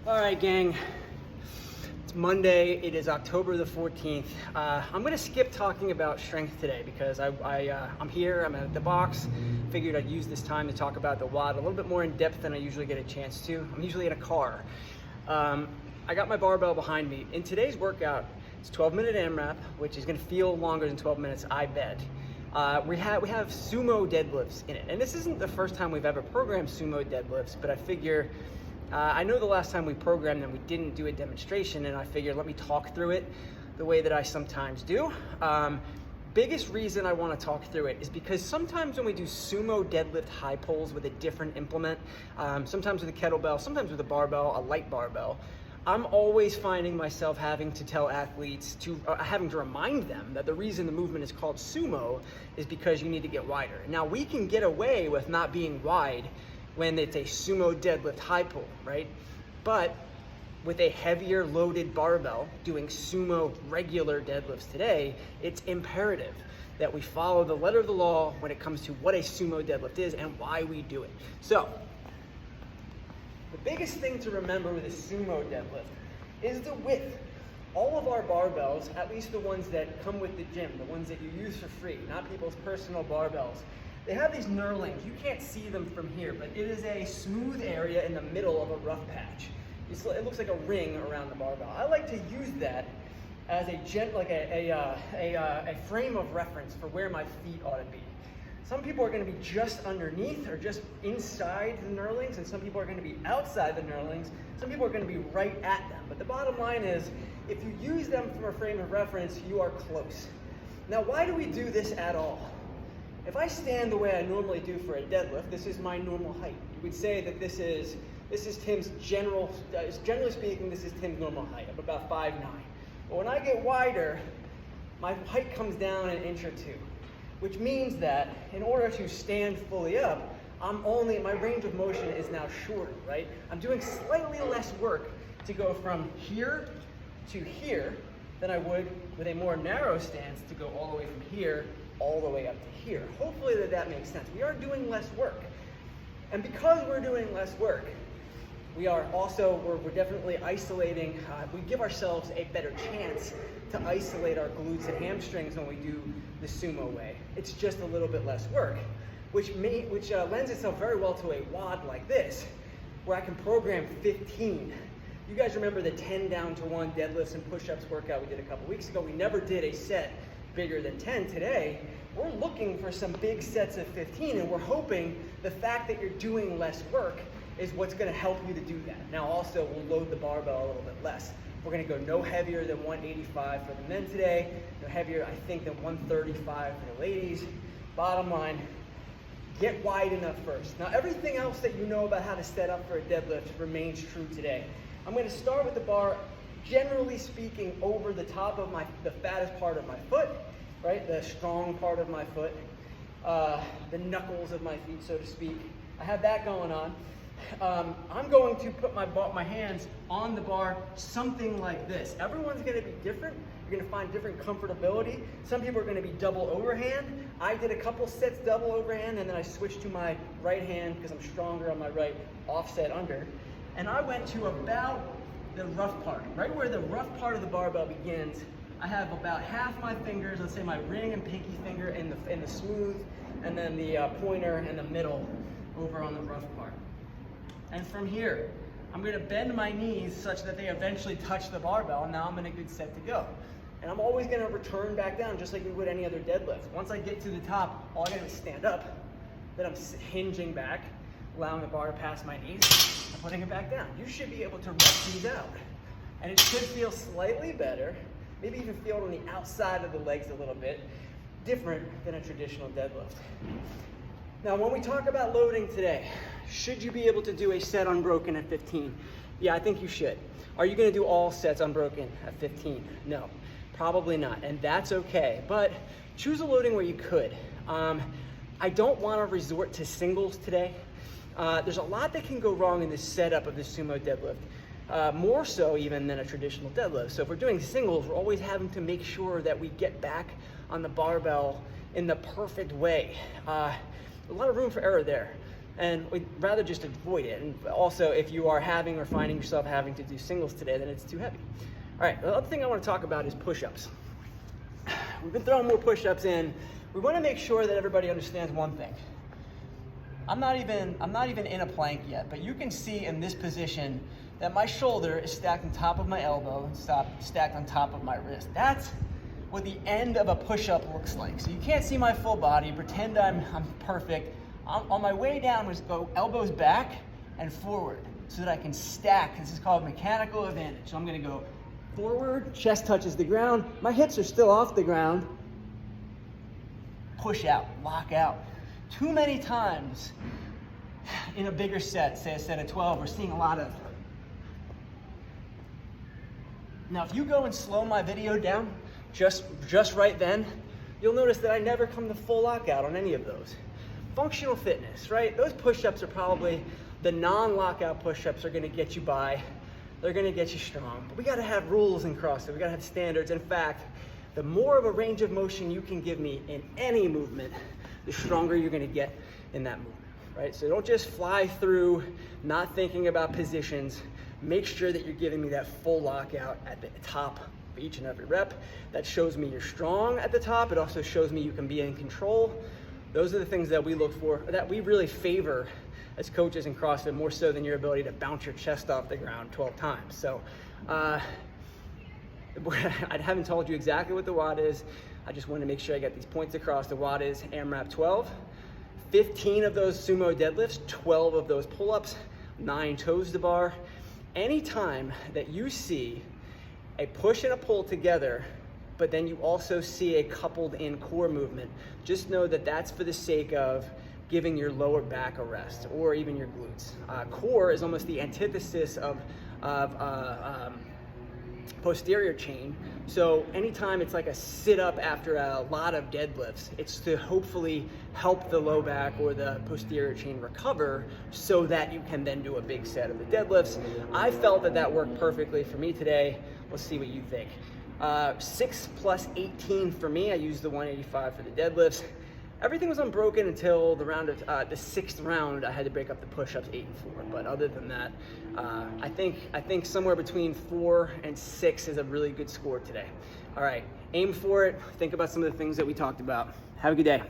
All right, gang. It's Monday. It is October the 14th. I'm gonna skip talking about strength today because I'm here. I'm at the box. Figured I'd use this time to talk about the WOD a little bit more in depth than I usually get a chance to. I'm usually in a car. I got my barbell behind me. In today's workout, it's 12-minute AMRAP, which is gonna feel longer than 12 minutes, I bet. We have sumo deadlifts in it, and this isn't the first time we've ever programmed sumo deadlifts, but I figure I know the last time we programmed them, we didn't do a demonstration, and I figured let me talk through it the way that I sometimes do. Biggest reason I want to talk through it is because sometimes when we do sumo deadlift high pulls with a different implement, sometimes with a kettlebell, sometimes with a barbell, a light barbell, I'm always finding myself having to tell athletes, having to remind them that the reason the movement is called sumo is because you need to get wider. Now we can get away with not being wide when it's a sumo deadlift high pull, right? But with a heavier loaded barbell doing sumo regular deadlifts today, it's imperative that we follow the letter of the law when it comes to what a sumo deadlift is and why we do it. So, the biggest thing to remember with a sumo deadlift is the width. All of our barbells, at least the ones that come with the gym, the ones that you use for free, not people's personal barbells, they have these knurlings. You can't see them from here, but it is a smooth area in the middle of a rough patch. It looks like a ring around the barbell. I like to use that as a frame of reference for where my feet ought to be. Some people are going to be just underneath or just inside the knurlings, and some people are going to be outside the knurlings. Some people are going to be right at them. But the bottom line is, if you use them for a frame of reference, you are close. Now, why do we do this at all? If I stand the way I normally do for a deadlift, this is my normal height. You would say that this is Tim's generally speaking, this is Tim's normal height. I'm about 5'9". But when I get wider, my height comes down an inch or two, which means that in order to stand fully up, my range of motion is now shorter, right? I'm doing slightly less work to go from here to here than I would with a more narrow stance to go all the way from here all the way up to here. Hopefully that makes sense. We are doing less work. And because we're doing less work, we're definitely isolating, we give ourselves a better chance to isolate our glutes and hamstrings when we do the sumo way. It's just a little bit less work, which lends itself very well to a WOD like this, where I can program 15. You guys remember the 10 down to 1 deadlifts and push-ups workout we did a couple weeks ago? We never did a set bigger than 10. Today, we're looking for some big sets of 15, and we're hoping the fact that you're doing less work is what's going to help you to do that. Now also, we'll load the barbell a little bit less. We're going to go no heavier than 185 for the men today, no heavier, I think, than 135 for the ladies. Bottom line, get wide enough first. Now, everything else that you know about how to set up for a deadlift remains true today. I'm going to start with the bar, generally speaking, over the top of the fattest part of my foot, right? The strong part of my foot, the knuckles of my feet, so to speak. I have that going on. I'm going to put my hands on the bar something like this. Everyone's going to be different. You're going to find different comfortability. Some people are going to be double overhand. I did a couple sets double overhand, and then I switched to my right hand because I'm stronger on my right, offset under. And I went to about the rough part, right where the rough part of the barbell begins. I have about half my fingers, let's say my ring and pinky finger in the smooth, and then the pointer in the middle over on the rough part. And from here, I'm going to bend my knees such that they eventually touch the barbell, and now I'm in a good set to go. And I'm always going to return back down just like we would any other deadlift. Once I get to the top, all I got to do is stand up, then I'm hinging back, allowing the bar to pass my knees, and putting it back down. You should be able to rep these out. And it should feel slightly better, maybe even feel it on the outside of the legs a little bit, different than a traditional deadlift. Now, when we talk about loading today, should you be able to do a set unbroken at 15? Yeah, I think you should. Are you going to do all sets unbroken at 15? No, probably not, and that's okay. But choose a loading where you could. I don't want to resort to singles today. There's a lot that can go wrong in the setup of the sumo deadlift, more so even than a traditional deadlift. So if we're doing singles, we're always having to make sure that we get back on the barbell in the perfect way. A lot of room for error there. and we'd rather just avoid it. And also, if you are having or finding yourself having to do singles today, then it's too heavy. All right, the other thing I want to talk about is push-ups. We've been throwing more push-ups in. We want to make sure that everybody understands one thing. I'm not even in a plank yet, but you can see in this position that my shoulder is stacked on top of my elbow and stacked on top of my wrist. That's what the end of a push-up looks like. So you can't see my full body. Pretend I'm perfect. On my way down, I'm going to go elbows back and forward so that I can stack. This is called mechanical advantage. So I'm going to go forward, chest touches the ground. My hips are still off the ground. Push out, lock out. Too many times in a bigger set, say a set of 12, we're seeing a lot of. Now, if you go and slow my video down just right then, you'll notice that I never come to full lockout on any of those. Functional fitness, right? Those push-ups are probably the non-lockout push-ups are gonna get you by. They're gonna get you strong. But we gotta have rules in CrossFit. We gotta have standards. In fact, the more of a range of motion you can give me in any movement, the stronger you're gonna get in that movement, right? So don't just fly through, not thinking about positions. Make sure that you're giving me that full lockout at the top of each and every rep. That shows me you're strong at the top. It also shows me you can be in control. Those are the things that we look for, that we really favor as coaches in CrossFit, more so than your ability to bounce your chest off the ground 12 times. So I haven't told you exactly what the WOD is. I just want to make sure I get these points across. The WOD is AMRAP 12, 15 of those sumo deadlifts, 12 of those pull-ups, 9 toes to bar. Anytime that you see a push and a pull together, but then you also see a coupled in core movement, just know that that's for the sake of giving your lower back a rest, or even your glutes. Core is almost the antithesis of posterior chain. So anytime it's like a sit up after a lot of deadlifts, it's to hopefully help the low back or the posterior chain recover so that you can then do a big set of the deadlifts. I felt that that worked perfectly for me today. Let's see what you think. 6 plus 18 for me. I used the 185 for the deadlifts. Everything was unbroken until the round of the 6th round. I had to break up the push-ups 8 and 4. But other than that, I think somewhere between 4 and 6 is a really good score today. All right, aim for it. Think about some of the things that we talked about. Have a good day.